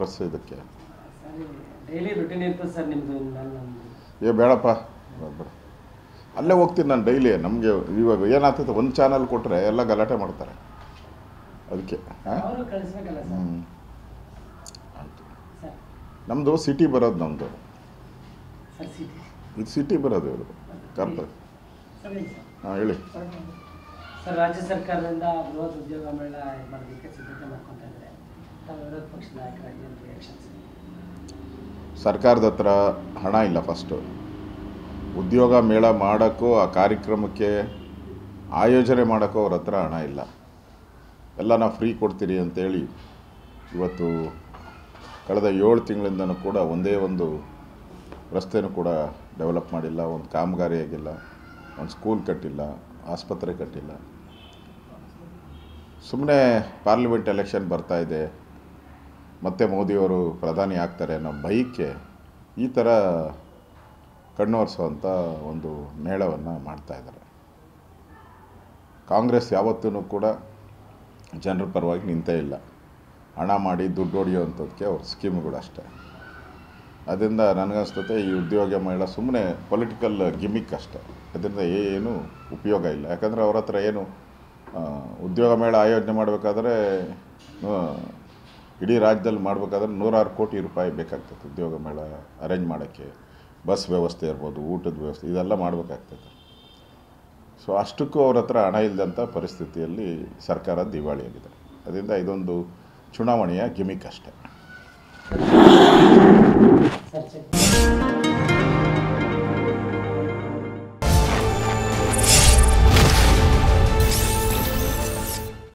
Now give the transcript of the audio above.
Purse ಇದಕ್ಕೆ daily routine ಇರ್ತದೆ sir ನಿಮ್ಮದು? ಬೇಡಪ್ಪ ಬೇಡ, ಅಲ್ಲೇ ಹೋಗ್ತೀನಿ ನಾನು ಡೈಲಿ. ನಮಗೆ ಇವಾಗ ಏನಾಗ್ತದೆ, ಒಂದು ಚಾನಲ್ ಕೊಟ್ಟರೆ ಎಲ್ಲ ಗಲಾಟೆ ಮಾಡ್ತಾರೆ, ಅದಕ್ಕೆ. ಆಯಿತು, ನಮ್ಮದು ಸಿಟಿ ಬರೋದು, ನಮ್ಮದು ಇದು ಸಿಟಿ ಬರೋದು, ಇವರು ಕಾರ್ಪೊರೇಟ್. ಹಾಂ ಹೇಳಿ ಸರ್. ರಾಜ್ಯ ಸರ್ಕಾರದಿಂದ ಬೃಹತ್ ಉದ್ಯೋಗ ಮೇಳ ಮಾಡೋದಕ್ಕೆ ಸಿದ್ಧತೆ ಮಾಡ್ಕೊತಾ ಇದ್ದಾರೆ, ವಿರೋಧ ಪಕ್ಷದ ನಾಯಕರಾಗಿ ಏನು ರಿಯಾಕ್ಷನ್ಸ್? ಸರ್ಕಾರದ ಹತ್ರ ಹಣ ಇಲ್ಲ. ಫಸ್ಟು ಉದ್ಯೋಗ ಮೇಳ ಮಾಡೋಕ್ಕೂ ಆ ಕಾರ್ಯಕ್ರಮಕ್ಕೆ ಆಯೋಜನೆ ಮಾಡೋಕ್ಕೂ ಅವ್ರ ಹತ್ರ ಹಣ ಇಲ್ಲ. ಎಲ್ಲ ನಾವು ಫ್ರೀ ಕೊಡ್ತೀರಿ ಅಂತೇಳಿ ಇವತ್ತು ಕಳೆದ 7 ತಿಂಗಳಿಂದನೂ ಕೂಡ ಒಂದೇ ಒಂದು ರಸ್ತೆನೂ ಕೂಡ ಡೆವಲಪ್ ಮಾಡಿಲ್ಲ, ಒಂದು ಕಾಮಗಾರಿ ಆಗಿಲ್ಲ, ಒಂದು ಸ್ಕೂಲ್ ಕಟ್ಟಿಲ್ಲ, ಆಸ್ಪತ್ರೆ ಕಟ್ಟಿಲ್ಲ. ಸುಮ್ಮನೆ ಪಾರ್ಲಿಮೆಂಟ್ ಎಲೆಕ್ಷನ್ ಬರ್ತಾಯಿದೆ, ಮತ್ತೆ ಮೋದಿಯವರು ಪ್ರಧಾನಿ ಆಗ್ತಾರೆ ಅನ್ನೋ ಭಯಕ್ಕೆ ಈ ಥರ ಕಣ್ಣೊರೆಸುವಂಥ ಒಂದು ಮೇಳವನ್ನು ಮಾಡ್ತಾಯಿದ್ದಾರೆ. ಕಾಂಗ್ರೆಸ್ ಯಾವತ್ತೂ ಕೂಡ ಜನರ ಪರವಾಗಿ ನಿಂತೇ ಇಲ್ಲ. ಹಣ ಮಾಡಿ ದುಡ್ಡು ಹೊಡೆಯುವಂಥದ್ದಕ್ಕೆ ಅವ್ರ ಸ್ಕೀಮ್ಗಳು ಅಷ್ಟೇ. ಅದರಿಂದ ನನಗನ್ನಿಸ್ತದೆ ಈ ಉದ್ಯೋಗ ಮೇಳ ಸುಮ್ಮನೆ ಪೊಲಿಟಿಕಲ್ ಗಿಮಿಕ್ ಅಷ್ಟೇ. ಅದರಿಂದ ಏನು ಉಪಯೋಗ ಇಲ್ಲ. ಯಾಕಂದರೆ ಅವ್ರ ಹತ್ರ ಏನು ಉದ್ಯೋಗ ಮೇಳ ಆಯೋಜನೆ ಮಾಡಬೇಕಾದ್ರೆ, ಇಡೀ ರಾಜ್ಯದಲ್ಲಿ ಮಾಡಬೇಕಾದ್ರೆ 106 ಕೋಟಿ ರೂಪಾಯಿ ಬೇಕಾಗ್ತದೆ. ಉದ್ಯೋಗ ಮೇಳ ಅರೇಂಜ್ ಮಾಡೋಕ್ಕೆ ಬಸ್ ವ್ಯವಸ್ಥೆ ಇರ್ಬೋದು, ಊಟದ ವ್ಯವಸ್ಥೆ, ಇದೆಲ್ಲ ಮಾಡಬೇಕಾಗ್ತದೆ. ಸೊ ಅಷ್ಟಕ್ಕೂ ಅವ್ರ ಹತ್ರ ಹಣ ಇಲ್ಲದಂಥ ಪರಿಸ್ಥಿತಿಯಲ್ಲಿ ಸರ್ಕಾರ ದಿವಾಳಿಯಾಗಿದೆ. ಅದರಿಂದ ಇದೊಂದು ಚುನಾವಣೆಯ ಗಿಮಿಕ್ ಅಷ್ಟೇ.